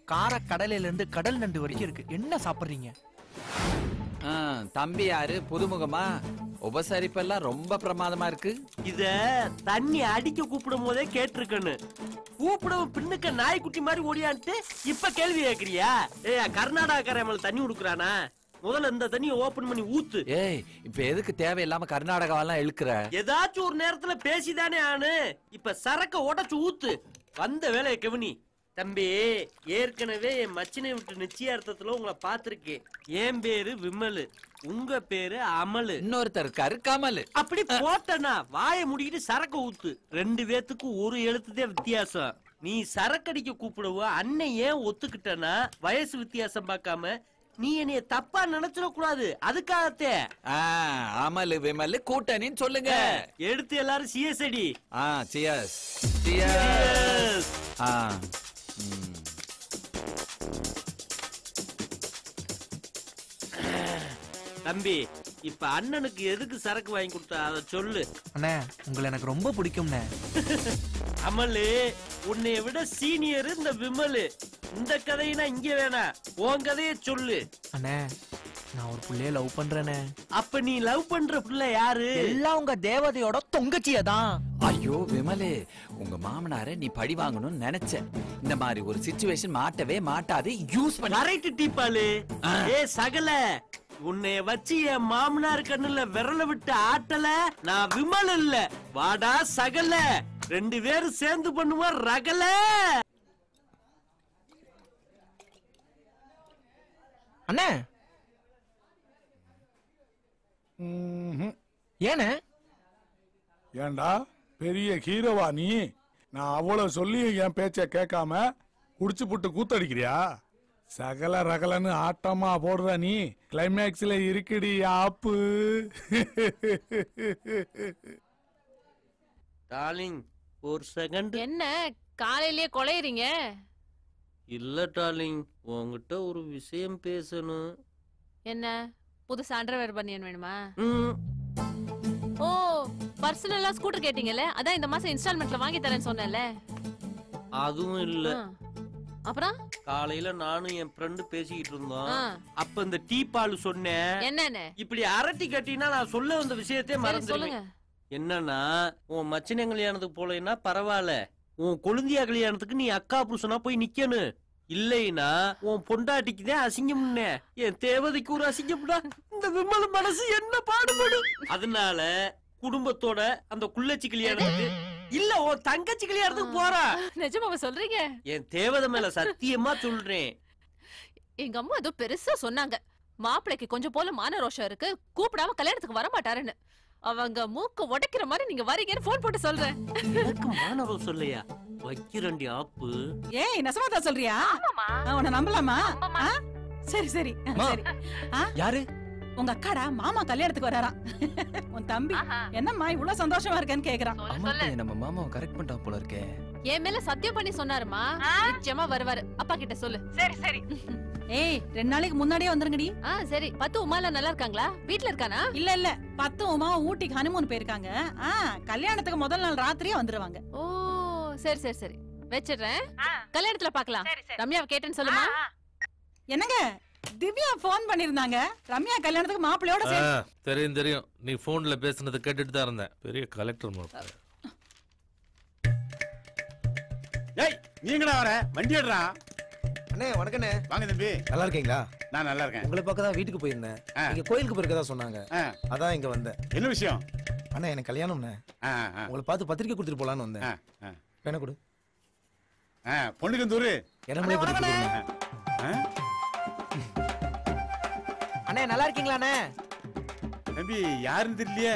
கார கடலையில இருந்து கடல் நண்டு வரைக்கும் இருக்கு. என்ன சாப்பிடுறீங்க? தம்பி யாரு? புதுமுகமா? உபசரிப்பெல்லாம் ரொம்ப பிரமாதமா இருக்கு. இத தண்ணி அடிக்க கூப்பிடும் போதே கேட்டிருக்கன்னு. கூப்பிடவும் பின்னுக்க நாய்க்குட்டி மாதிரி ஓடியான்ட்டு இப்ப கேள்வி கேக்குறியா? கர்நாடகாக்காரன் தண்ணி கொடுக்குறானா? முதல்ல இந்த தண்ணியை ஓபன் பண்ணி ஊத்து. ஏய், இப்ப எதுக்கு தேவையில்லாம கர்நாடகாவெல்லாம் இழுக்கிற? ஏதாச்சும் ஒரு நேரத்துல பேசிதானே ஆனு. இப்ப சரக்க உடைச்சு ஊத்து. வந்த வேலையை கவனி. தம்பி, ஏற்கனவே என் மச்சினை விட்டு நிச்சயார்த்தத்துல உங்களை பாத்திருக்கேன். என் பேரு விமலு, உங்க பேரு அமலு. இன்னொருத்தர் இருக்காரு கமலு. அப்படி போட்டனா வாயை முடிக்கிட்டு சரக்கு ஊத்து. ரெண்டு பேத்துக்கு ஒரு எழுத்துதே வித்தியாசம். நீ சரக்கடிக்க கூப்பிடுவ அண்ணன் ஏன் ஒத்துக்கிட்டனா வயசு வித்தியாசம் பார்க்காம நீ என்னைய தப்பா நினைச்சிட கூடாது. அதுக்காகத்தே அமலு விமலு கூட்டணின்னு சொல்லுங்க. எடுத்து எல்லாரும் சிஎஸ்ஐடி. Cheers cheers. தம்பி, இப்ப அண்ணனுக்கு எதுக்கு சரக்கு வாங்கி கொடுத்தா அத சொல்லு. அண்ணே, உங்களை எனக்கு ரொம்ப பிடிக்கும்ண்ணே. அமலு, உன்னைய விட சீனியர் இந்த விமலு. இந்த கதையினா இங்க வேணா, உன் கதைய சொல்லு. அண்ணே, நான் ஒரு புள்ளைய லவ் பண்றேனே. அப்ப நீ லவ் பண்ற புள்ள யாரு? எல்லாம் உங்க தேவதையோட தொங்கச்சியதான். ஐயோ விமலே, உங்க மாமனார நீ பழி வாங்கணும்னு நினைச்ச. இந்த மாதிரி ஒரு சிச்சுவேஷன் மாட்டவே மாட்டாது. யூஸ் பண்ண கரெக்ட் டீப்பாலு. ஏ சகல, உன்னைய வச்சு என் மாமனார் கண்ணுல விரல விட்டு ஆட்டல. நான் விமல் இல்ல, வாடா சகல. ரெண்டு பேரும் சேர்ந்து பண்ணுவோம் ரகல. அண்ணே, ஏனே? ஏண்டா பெரிய ஹீரோவா நீ? நான் அவ்வளவு சொல்லி என் பேச்ச கேட்காம குடிச்சு புட்டு கூத்தடிக்கிறியா? சகல ரகலன்னு ஆட்டமா போடுற நீ. கிளைமேக்ஸ்ல இருக்குடி ஆப்பு. டார்லிங், ஒரு செகண்ட். என்ன காலையிலேயே கொலையறீங்க? இல்ல டார்லிங், உன்கிட்ட ஒரு விஷயம் பேசணும். என்ன புதுசு அண்டர்வேர் பனியன் வேணுமா? ஓ, பர்சனலா ஸ்கூட்டர் கேட்டீங்கல்ல, அதான் இந்த மாசம் இன்ஸ்டால்மெண்ட்ல வாங்கி தரேன்னு சொன்னேன்ல. அதுவும் இல்ல. அப்புறம் காலையில நானும் என் ஃப்ரெண்டு பேசிக்கிட்டு இருந்தோம். அப்ப இந்த டீ பால் சொன்னேன். என்னன்னு? இப்படி அரட்டி கட்டினா நான் சொல்ல வந்த விஷயத்தையே மறந்துடுவேன். என்னன்னா, உன் மச்சினை கல்யாணத்துக்கு போலன்னா பரவாயில்ல, உன் கொழுந்தியா கல்யாணத்துக்கு நீ அக்கா புருஷனா போய் நிக்கணும். இல்லைன்னா உன் பொண்டாட்டிக்குதான் அசிங்கம்னே. என் தேவதைக்கு ஒரு அசிங்கம்டா. இந்த விமல மனசு என்ன பாடுபடும். அதனால குடும்பத்தோட அந்த குள்ளச்சி கல்யாணத்துக்கு இல்ல உன் தங்கச்சி கல்யாணத்துக்கு போறா. நிஜமாவா சொல்றீங்க? என் தேவதை மேல சத்தியமா சொல்றேன். எங்க அம்மா ஏதோ பெருசா சொன்னாங்க, மாப்பிளைக்கு கொஞ்சம் போல மான ரோஷம் இருக்கு, கூப்பிடாம கல்யாணத்துக்கு வர மாட்டாருன்னு. அவங்க மூக்க உடைக்கிற மாதிரி நீங்க வரீங்கன்னு போன் போட்டு சொல்றேன். எனக்கு மான ரோஷம் இல்லையா? வைக்கிறண்டி ஆப்பு. ஏய், நசமாதா சொல்றியா? உன்னை நம்பலாமா? சரி சரி சரி. யாரு? உங்க அக்காடா, மாமா கல்யாணத்துக்கு வராராம். உன் தம்பி என்னம்மா இவ்வளவு சந்தோஷமா இருக்கேன்னு கேக்குறான். நம்ம மாமாவை கரெக்ட் பண்ணிட்டா போல இருக்கே. என் மேல சத்தியம் பண்ணி சொன்னாருமா, நிச்சயமா வருவாரு. அப்பா கிட்ட சொல்லு. சரி சரி. ஏய், 2 நாளைக்கு முன்னாடியே வந்துருங்கடி. சரி. 10 உமால நல்லா இருக்காங்களா? வீட்ல இருக்கானா? இல்ல இல்ல, 10 உமா ஊட்டிக்கு ஹனிமூன் போயிருக்காங்க. கல்யாணத்துக்கு முதல் நாள் ராத்திரியே வந்துருவாங்க. ஓ, சரி சரி சரி, வெச்சிடுறேன். கல்யாணத்துல பாக்கலாம். ரம்யாவை கேட்டேன்னு சொல்லுமா. என்னங்க, திவ்யா போன் பண்ணிருந்தாங்க. ரம்யா கல்யாணத்துக்கு மாப்பிள்ளையோட தெரியும் தெரியும். நீ போன்ல பேசுனது கேட்டுட்டு தான் இருந்தேன். பெரிய கலெக்டர் மாப்பிள்ளை. ஏய், நீங்கடா வர வண்டி எடுறா. அண்ணே வணக்கண்ணே. வாங்க தம்பி. நல்லா இருக்கீங்களா? நான் நல்லா இருக்கேன். உங்களை பார்க்க தான் வீட்டுக்கு போயிருந்தேன். நீங்க கோயிலுக்கு போயிருக்கதா சொன்னாங்க. அதான் இங்க வந்தேன். என்ன விஷயம்? அண்ணா, எனக்கு கல்யாணம்ண்ணே. உங்களை பார்த்து பத்திரிக்கை கொடுத்துட்டு போலான்னு வந்தேன். என்ன கொடு. பொண்ணுக்கு தூரு. அண்ணே, நல்லா இருக்கீங்களாண்ணே? தம்பி, யாருன்னு தெரியலையே.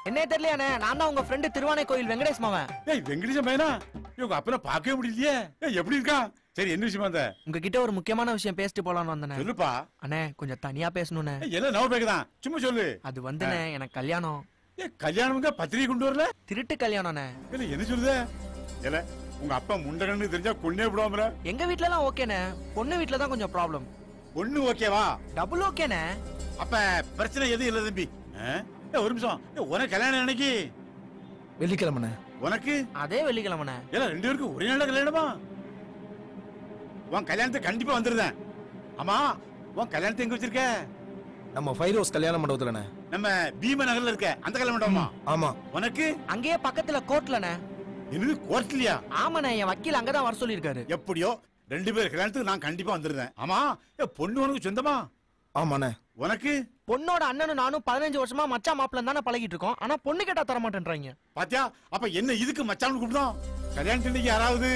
என்ன தெரியலையாண்ணே? நான் தான் உங்க ஃப்ரெண்டு திருவானை கோயில் வெங்கடேஷ் மாவன். ஏய், வெங்கடேஷ் பையனா? இவங்க அப்பனா பார்க்கவே முடியலையே. எப்படி இருக்கான்? சரி, என்ன விஷயமா வந்த? உங்ககிட்ட ஒரு முக்கியமான விஷயம் பேசிட்டு போலான்னு வந்தேன். சொல்லுப்பா. அண்ணே, கொஞ்சம் தனியா பேசணும்ண்ணே. என்ன நவ பேக்குதான், சும்மா சொல்லு. அது வந்துண்ணே, எனக்கு கல்யாணம். கல்யாணம்ங்க பத்திரிகை கொண்டு வரல? திருட்டு கல்யாணம்ண்ணே. என்ன சொல்லுத? இல்ல, உங்க அப்பா முண்டகன்னு தெரிஞ்சா கொன்னே விடுவாமல. எங்க வீட்ல எல்லாம் ஓகேண்ணே, பொண்ணு வீட்ல தான் கொஞ்சம் ப்ராப்ளம். பொண்ணு ஓகேவா? டபுள் ஓகேண்ணே. அப்ப பிரச்சனை எதுவும் இல்ல தம்பி. ஒரு நிமிஷம், உனக்கு கல்யாணம் என்னைக்கு? வெள்ளிக்கிழமை. உனக்கு அதே வெள்ளிக்கிழமை. எல்லாம் 2 பேருக்கும் ஒரே நாள்ல கல்யாணமா? உன் கல்யாணத்தை கண்டிப்பா வந்துருந்தேன். ஆமா, உன் கல்யாணத்தை எங்க வச்சிருக்க? நம்ம ஃபைரோஸ் கல்யாண மண்டபத்துலண்ணே. நம்ம பீம நகர்ல இருக்க அந்த கல்யாண மண்டபமா? ஆமா. உனக்கு அங்கேயே பக்கத்துல கோர்ட்லண்ணே. என்னது கோர்ட்லயா? ஆமாண்ணே, என் வக்கீல் அங்கதான் வர சொல்லியிருக்காரு. எப்படியோ 2 பேர் கல்யாணத்துக்கு நான் கண்டிப்பா வந்துருந்தேன். ஆமா, பொண்ணு உனக்கு சொந்தமா? ஆமாண்ணே. உனக்கு? பொண்ணோட அண்ணனும் நானும் 15 வருஷமா மச்சான் மாப்பிள்ள தானே பழகிட்டு இருக்கோம். ஆனா பொண்ணு கேட்டா தர மாட்டேன்றாங்க. பாத்தியா? அப்ப என்ன இதுக்கு மச்சான் கூப்பிடுறோம்? கல்யாணத்துக்கு யாராவது?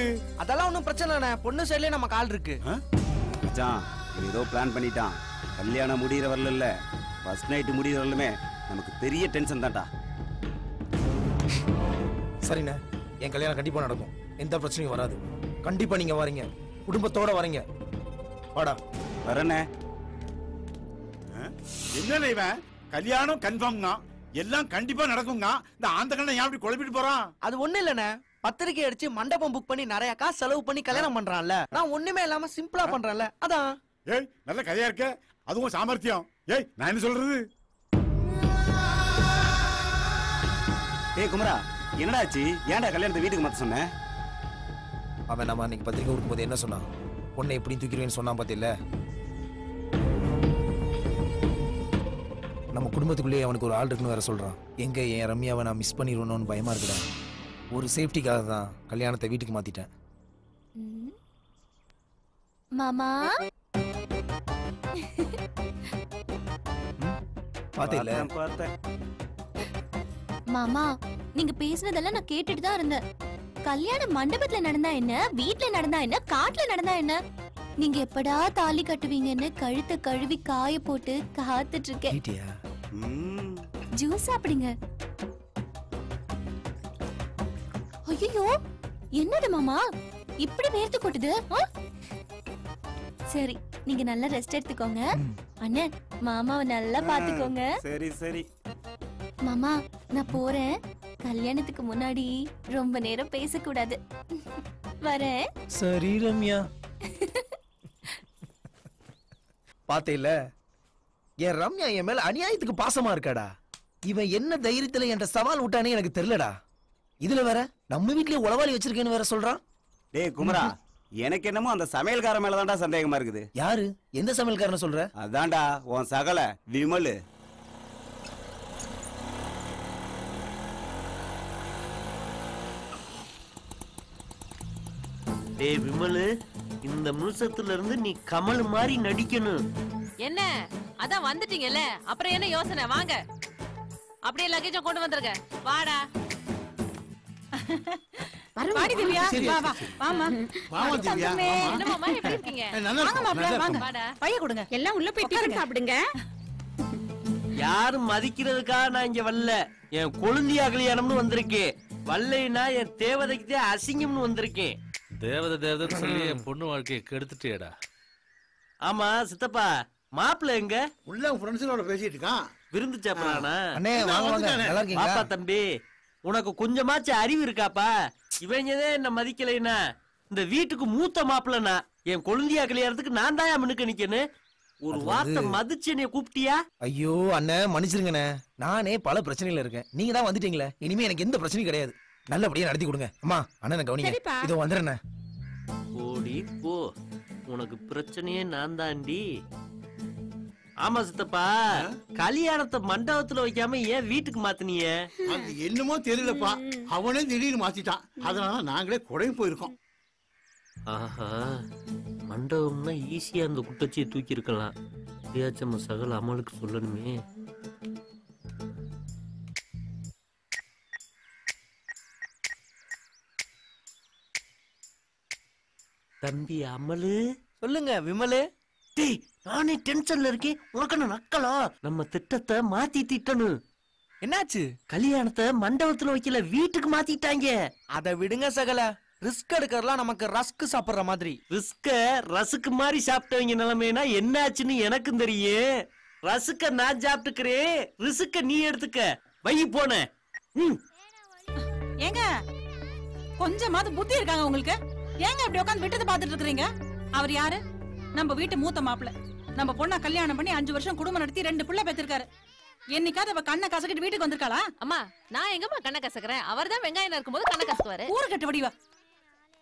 அதெல்லாம் ஒண்ணும் பிரச்சனை இல்ல. பொண்ணு சைடுலயே நம்ம கால் இருக்கு. மச்சான் ஏதோ பிளான் பண்ணிட்டான். கல்யாணம் முடிகிற வரல, ஃபர்ஸ்ட் நைட் முடிகிற வரலுமே நமக்கு பெரிய டென்ஷன் தான்டா. சரிண்ணே, என் கல்யாணம் கண்டிப்பா நடக்கும். எந்த பிரச்சனையும் வராது. கண்டிப்பா நீங்க வரீங்க, குடும்பத்தோட வரீங்க. வாடா. வரனே. என்ன இவன் கல்யாணம் கன்ஃபார்ம்னா எல்லாம் கண்டிப்பா நடக்குங்க. இந்த ஆந்த கண்ணை ஏன் அப்படி குழப்பிட்டு போறான்? அது ஒண்ணு இல்லண்ணே, பத்திரிக்கை அடிச்சு மண்டபம் புக் பண்ணி நிறைய காசு செலவு பண்ணி கல்யாணம் பண்றான்ல. நான் ஒண்ணுமே இல்லாம சிம்பிளா பண்றேன்ல, அதான். ஏய், நல்ல கதையா இருக்க. அதுவும் சாமர்த்தியம். ஏய், நான் என்ன சொல்றது? ஏய் குமரா, என்னடா ஆச்சு? ஏன்டா கல்யாணத்தை வீட்டுக்கு மாத்த சொன்ன? அவன் நம்ம அன்னைக்கு பத்திரிக்கை கொடுக்கும்போது என்ன சொன்னான்? பொண்ணை எப்படி தூக்கிடுவேன்னு சொன்னான் பாத்தியில்ல. நம்ம குடும்பத்துக்குள்ளேயே அவனுக்கு ஒரு ஆள் இருக்குன்னு வேற சொல்றான். எங்க என் ரம்யாவை நான் மிஸ் பண்ணிடுவேணும்னு பயமா இருக்குடா. ஒரு சேஃப்டிக்காக தான் கல்யாணத்தை வீட்டுக்கு மாத்திட்டேன். மாமா பாத்தியில்ல? மாமா, நீங்க பேசுனதெல்லாம் நான் கேட்டுட்டு தான் இருந்தேன். கல்யாணம் மண்டபத்துல நடந்தா என்ன, வீட்ல நடந்தா என்ன, காட்டுல நடந்தா என்ன, நீங்க எப்படா தாலி கட்டுவீங்கன்னு கழுத்தை கழுவி காய போட்டு காத்துட்டு இருக்கேன். ஜூஸ் சாப்பிடுங்க. ஐயோ, என்னது மாமா இப்படி வேர்த்து கொட்டுது? சரி, நீங்க நல்லா ரெஸ்ட் எடுத்துக்கோங்க. அண்ணே, மாமாவை நல்லா பாத்துக்கோங்க. சரி சரி மாமா, நான் போறேன். கல்யாணத்துக்கு முன்னாடி ரொம்ப நேரம் பேசக்கூடாது. வரேன். சரி ரம்யா. பாத்தேல, என் ரம்யா என் மேல அநியாயத்துக்கு பாசமா இருக்காடா. இவன் என்ன தைரியத்துல என்ற சவால் விட்டானே எனக்கு தெரியலடா. இதுல வேற நம்ம வீட்லயே உளவாளி வச்சிருக்கேன்னு வேற சொல்றான். டேய் குமரா, எனக்கு என்னமோ அந்த சமையல்கார மேலதான்டா சந்தேகமா இருக்குது. யாரு? எந்த சமையல்காரன சொல்ற? அதான்டா உன் சகல விமல். டேய் விமலு, இந்த நிமிஷத்துல இருந்து நீ கமல் மாதிரி நடிக்கணும். என்ன, அதான் வந்துட்டீங்கல்ல, அப்புறம் என்ன யோசனை? வாங்க, அப்படியே லக்கேஜ் கொண்டு வந்துருங்க. வாடா. வாடி திவ்யா, வா வா வாமா. வாமா திவ்யா. என்ன மாமா, எப்படி இருக்கீங்க? வாங்க மாப்ள, வாங்க. வாடா. பைய கொடுங்க. எல்லாம் உள்ள போய் டிஃபன் சாப்பிடுங்க. யாரும் மதிக்கிறதுக்காக நான் இங்க வரல. என் கொழுந்தியா கல்யாணம்னு வந்திருக்கேன். வல்லைனா என் தேவதைக்கு அசிங்கம்னு வந்திருக்கேன். தேவதை சொல்லி என் பொண்ணு வாழ்க்கையை கெடுத்துட்டேடா. ஆமா சித்தப்பா, மாப்பிள்ள எங்க? உள்ள ஃப்ரெண்ட்ஸோட பேசிட்டு இருக்கான். விருந்து சாப்பிடறானா? அண்ணே வாங்க வாங்க. நல்லா இருக்கீங்களா? பாப்பா தம்பி, உனக்கு கொஞ்சமாச்சும் அறிவு இருக்காப்பா? இவங்கதே என்ன மதிக்கலைனா இந்த வீட்டுக்கு மூத்த மாப்பிள்ளனா என் கொழுந்தியா கல்யாணத்துக்கு நான் தான் முன்னுக்கு நிக்கணும். ஒரு வார்த்தை மதிச்சு என்னைய கூப்பிட்டியா? ஐயோ அண்ணே, மன்னிச்சிருங்கண்ணே. நானே பல பிரச்சனையில இருக்கேன். நீங்க தான் வந்துட்டீங்களே, இனிமே எனக்கு எந்த பிரச்சனையும் கிடையாது. நல்லபடியா நடத்தி கொடுங்க. அம்மா, அண்ணனை கவனிங்க. இதோ வந்துடுறேன். ஓடி போ, உனக்கு பிரச்சனையே நான் தாண்டி. ஆமா சித்தப்பா, கல்யாணத்தை மண்டபத்துல வைக்காம ஏன் வீட்டுக்கு மாத்தினிய? அது என்னமோ தெரியலப்பா, அவனே திடீர்னு மாத்திட்டான். அதனால நாங்களே குறையும் போயிருக்கோம். ஆஹா, மண்டபம்னா ஈஸியா அந்த குட்டச்சியை தூக்கி இருக்கலாம். நம்ம சகல அமலுக்கு சொல்லணுமே. தம்பி அமலு. சொல்லுங்க விமலு. டேய், நானே டென்ஷன்ல இருக்கேன். உனக்கு என்ன நக்கலா? நம்ம திட்டத்தை மாத்தி திட்டணும். என்னாச்சு? கல்யாணத்தை மண்டபத்துல வைக்கல, வீட்டுக்கு மாத்திட்டாங்க. அதை விடுங்க சகல. ரிஸ்க் எடுக்கிறதுலாம் நமக்கு ரஸ்க் சாப்பிடுற மாதிரி. ரிஸ்க ரசுக்கு மாதிரி சாப்பிட்டவங்க நிலைமைனா என்னாச்சுன்னு எனக்கும் தெரியும். ரசுக்க நான் சாப்பிட்டுக்கிறேன், ரிஸ்க நீ எடுத்துக்க. வை போன. ஏங்க, கொஞ்சமாவது புத்தி இருக்காங்க உங்களுக்கு? ஏங்க இப்படி உட்கார்ந்து விட்டத பாத்துட்டு இருக்கீங்க? அவர் யாரு? நம்ம வீட்டு மூத்த மாப்பிள்ளை. நம்ம பொண்ணா கல்யாணம் பண்ணி 5 வருஷம் குடும்பம் நடத்தி 2 பிள்ளை பெற்றிருக்காரு. என்னைக்காவது அவ கண்ணை கசக்கிட்டு வீட்டுக்கு வந்திருக்காளா? அம்மா நான் எங்கம்மா கண்ணை கசக்குறேன்? அவர்தான் வெங்காயம் இருக்கும்போது கண்ணை கசக்குவாரு. ஊரு கட்டு வடிவா.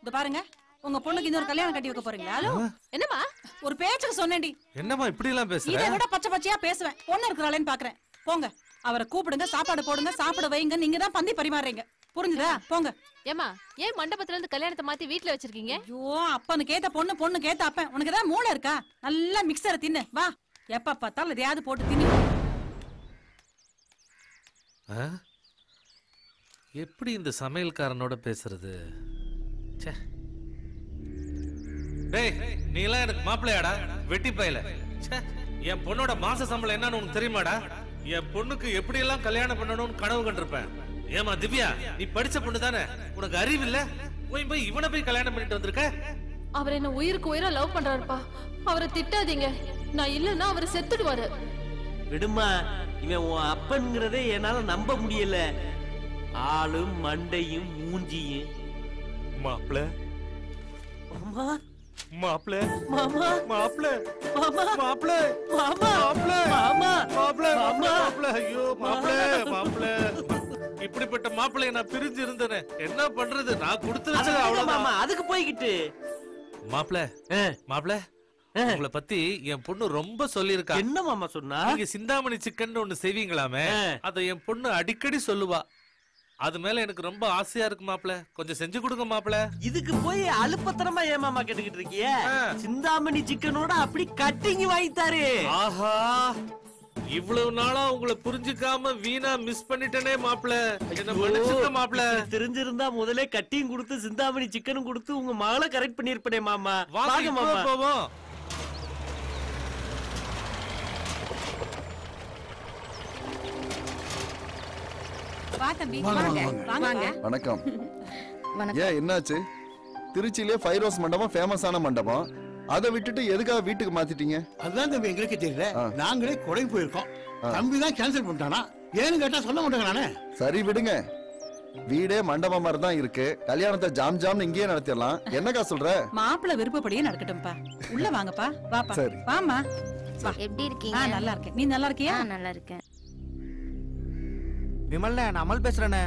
இந்த பாருங்க, உங்க பொண்ணுக்கு இன்னொரு கல்யாணம் கட்டி வைக்க போறீங்களா? ஹலோ, என்னம்மா ஒரு பேச்சுக்கு சொன்னேன்டி. என்னம்மா இப்படி எல்லாம் பேசுற? இதை விட பச்சை பச்சையா பேசுவேன். பொண்ணு இருக்கிறாளேன்னு பாக்குறேன். போங்க, அவரை கூப்பிடுங்க, சாப்பாடு போடுங்க, சாப்பிட வைங்க. நீங்க தான் பந்தி பரிமாறுறீங்க. புரிஞ்சுதா? போங்க. ஏமா ஏன் மண்டபத்துல இருந்து கல்யாணத்தை மாத்தி வீட்டுல வச்சிருக்கீங்க? ஐயோ, அப்பனுக்கு ஏத்த பொண்ணு, பொண்ணுக்கு ஏத்த அப்பன். உனக்கு தான் மூளை இருக்கா? நல்லா மிக்சரை தின்னு வா. எப்ப பார்த்தாலும் எதையாவது போட்டு தின்னு. எப்படி இந்த சமையல்காரனோட பேசுறது? டேய், நீ எல்லாம் எனக்கு மாப்பிள்ளையாடா, வெட்டி பையல. என் பொண்ணோட மாச சம்பளம் என்னன்னு உனக்கு தெரியுமாடா? என் பொண்ணுக்கு எப்படி எல்லாம் கல்யாணம் பண்ணணும்னு கனவு கண்டிருப்பேன். ஏமா திவ்யா, நீ படிச்ச பொண்ணு தானே, உனக்கு அறிவு இல்ல? போய் இவனை போய் கல்யாணம் பண்ணிட்டு வந்திருக்க. அவர் என்ன உயிருக்கு உயிரா லவ் பண்றாருப்பா. அவரை திட்டாதீங்க, நான் இல்லன்னா அவர் செத்துடுவாரு. விடுமா, இவன் உன் அப்பன்ங்கிறதே என்னால நம்ப முடியல. ஆளும் மண்டையும் மூஞ்சியும். மாப்பிள மாமா, மாப்பிள மாமா, மாப்பிள மாமா, மாப்பிள மாமா, மாப்பிள மாமா, மாப்பிள மாமா. மாப்பிள ஐயோ மாப்பிள மாப்பிள. இப்படிப்பட்ட மாப்பிளைய நான் பிரிஞ்சு இருந்தேனே, என்ன பண்றது? நான் கொடுத்துருச்சு அவ்வளவுதான். மாமா, அதுக்கு போய்கிட்டு மாப்பிள மாப்பிள, உங்களை பத்தி என் பொண்ணு ரொம்ப சொல்லிருக்கா. என்ன மாமா சொன்னா? நீங்க சிந்தாமணி சிக்கன் ஒண்ணு செய்வீங்களாமே, அத என் பொண்ணு அடிக்கடி சொல்லுவா. அது மேல எனக்கு ரொம்ப ஆசையா இருக்கு மாப்பிள, கொஞ்சம் செஞ்சு கொடுங்க மாப்பிள. இதுக்கு போய் அலுப்பத்தனமா ஏன் மாமா கேட்டுக்கிட்டு இருக்கிய? சிந்தாமணி சிக்கனோட அப்படி கட்டிங் வாங்கித்தாரு. ஆஹா, இவ்வளவு நாளா உங்களை புரிஞ்சுக்காம வீணா மிஸ் பண்ணிட்டேனே மாப்பிள, என்ன மன்னிச்சுங்க மாப்பிள. தெரிஞ்சிருந்தா முதலே கட்டிங் கொடுத்து சிந்தாமணி சிக்கனும் கொடுத்து உங்க மகளை கரெக்ட் பண்ணிருப்பனே மாமா. வாங்க மாமா போவோம். வா தம்பி, வாங்க வாங்க. வணக்கம். ஏன் என்னாச்சு? திருச்சியிலே ஃபைரோஸ் மண்டபம் ஃபேமஸான மண்டபம், அதை விட்டுட்டு எதுக்காக வீட்டுக்கு மாத்திட்டீங்க? அதுதான் தம்பி எங்களுக்கு தெரியல. நாங்களே கொடை போயிருக்கோம். தம்பி தான் கேன்சல் பண்ணிட்டானா? ஏன்னு கேட்டா சொல்ல மாட்டேங்க நானே. சரி விடுங்க, வீடே மண்டபம் மாதிரி தான் இருக்கு. கல்யாணத்தை ஜாம் ஜாம்னு இங்கேயே நடத்திடலாம். என்னக்கா சொல்ற? மாப்பிள விருப்பப்படியே நடக்கட்டும்பா. உள்ள வாங்கப்பா, வாப்பா. சரி. வாமா. எப்படி இருக்கீங்க? நல்லா இருக்கேன். நீ நல்லா இருக்கியா? நல்லா இருக்கேன். விமல்ண்ணே, நான் அமல் பேசுறேண்ணே.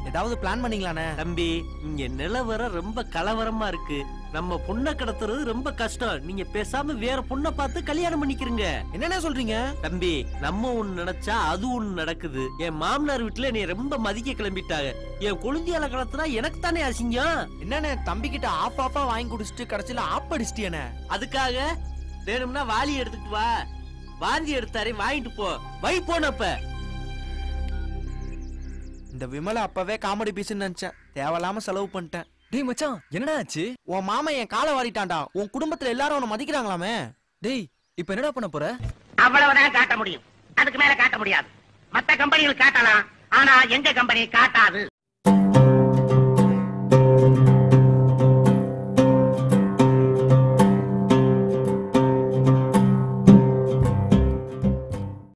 ஏதாவது பிளான் பண்ணீங்களாண்ணே? தம்பி, இங்க நிலவரம் ரொம்ப கலவரமா இருக்கு. நம்ம பொண்ணை கடத்துறது ரொம்ப கஷ்டம். நீங்க பேசாம வேற பொண்ணை பார்த்து கல்யாணம் பண்ணிக்கிறீங்க. என்னண்ணே சொல்றீங்க? தம்பி, நம்ம ஒண்ணு நினைச்சா அது ஒண்ணு நடக்குது. என் மாமனார் வீட்டுல நீ ரொம்ப மதிக்க கிளம்பிட்டாங்க. என் கொழுந்தியால கடத்துனா எனக்கு தானே அசிங்கம். என்னண்ணே, தம்பி கிட்ட ஆஃபா வாங்கி குடிச்சிட்டு கடைசியில ஆப் அடிச்சிட்டியண்ணே. அதுக்காக வேணும்னா வாளி எடுத்துட்டு வா, வாந்தி எடுத்தாரே வாங்கிட்டு போ, வை போனப்ப. இந்த விமலை அப்பவே காமெடி பீஸ்ன்னு நினைச்சேன், தேவையில்லாம செலவு பண்ணிட்டேன். டேய் மச்சான், என்னடா ஆச்சு? உன் மாமன் என் காலை வாரிட்டான்டா. உன் குடும்பத்துல எல்லாரும் அவனை மதிக்கிறாங்களாமே. டேய், இப்ப என்னடா பண்ண போற? அவ்வளவுதான் காட்ட முடியும், அதுக்கு மேல காட்ட முடியாது. மத்த கம்பெனிகள் காட்டலாம், ஆனா எங்க கம்பெனி காட்டாது.